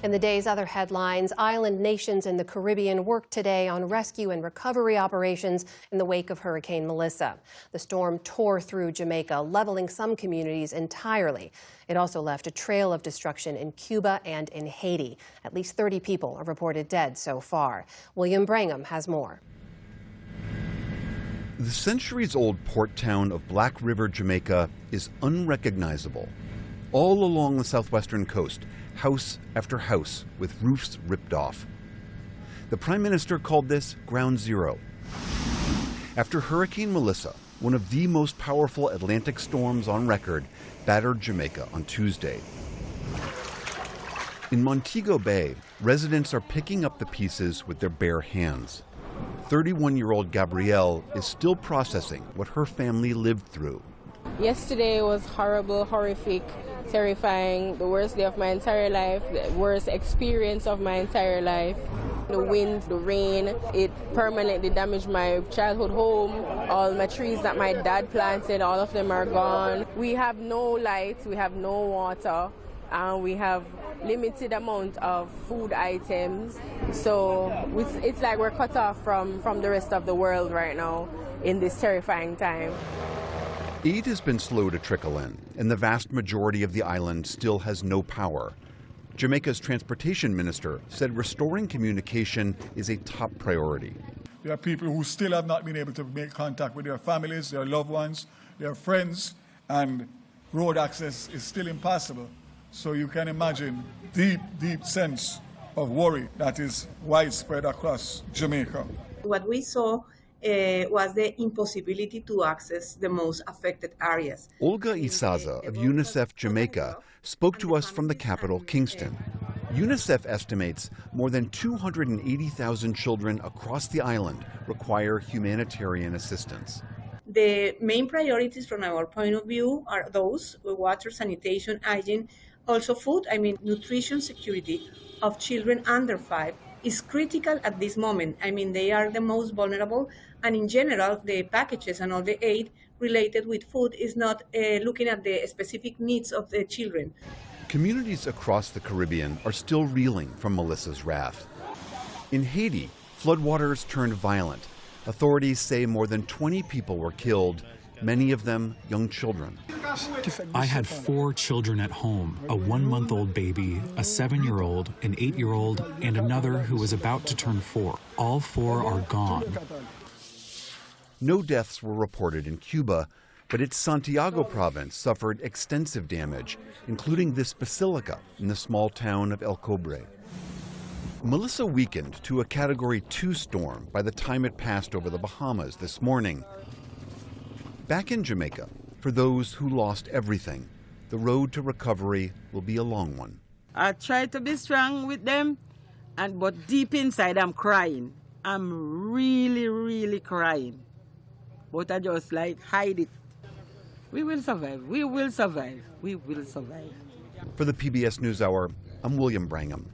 In the day's other headlines, island nations in the Caribbean worked today on rescue and recovery operations in the wake of Hurricane Melissa. The storm tore through Jamaica, leveling some communities entirely. It also left a trail of destruction in Cuba and in Haiti. At least 30 people are reported dead so far. William Brangham has more. The centuries-old port town of Black River, Jamaica is unrecognizable. All along the southwestern coast, house after house with roofs ripped off. The Prime Minister called this Ground Zero. After Hurricane Melissa, one of the most powerful Atlantic storms on record, battered Jamaica on Tuesday. In Montego Bay, residents are picking up the pieces with their bare hands. 31-year-old Gabrielle is still processing what her family lived through. Yesterday was horrible, horrific, terrifying, the worst day of my entire life, the worst experience of my entire life. The wind, the rain, it permanently damaged my childhood home. All my trees that my dad planted, all of them are gone. We have no light, we have no water, and we have limited amount of food items. So it's like we're cut off from the rest of the world right now in this terrifying time. Aid has been slow to trickle in, and the vast majority of the island still has no power. Jamaica's transportation minister said restoring communication is a top priority. There are people who still have not been able to make contact with their families, their loved ones, their friends, and road access is still impossible. So you can imagine deep, deep sense of worry that is widespread across Jamaica. What we saw was the impossibility to access the most affected areas. Olga Isaza of UNICEF Jamaica spoke to us from the capital, Kingston. UNICEF estimates more than 280,000 children across the island require humanitarian assistance. The main priorities from our point of view are those: water, sanitation, hygiene, also food. Nutrition security of children under 5 is critical at this moment. They are the most vulnerable, and in general, the packages and all the aid related with food is not looking at the specific needs of the children. Communities across the Caribbean are still reeling from Melissa's wrath. In Haiti, floodwaters turned violent. Authorities say more than 20 people were killed, many of them young children. I had 4 children at home, a 1-month-old baby, a 7-year-old, an 8-year-old, and another who was about to turn 4. All 4 are gone. No deaths were reported in Cuba, but its Santiago province suffered extensive damage, including this basilica in the small town of El Cobre. Melissa weakened to a Category 2 storm by the time it passed over the Bahamas this morning. Back in Jamaica, for those who lost everything, the road to recovery will be a long one. I try to be strong with them, but deep inside I'm crying. I'm really, really crying. But I just hide it. We will survive. We will survive. We will survive. For the PBS News Hour, I'm William Brangham.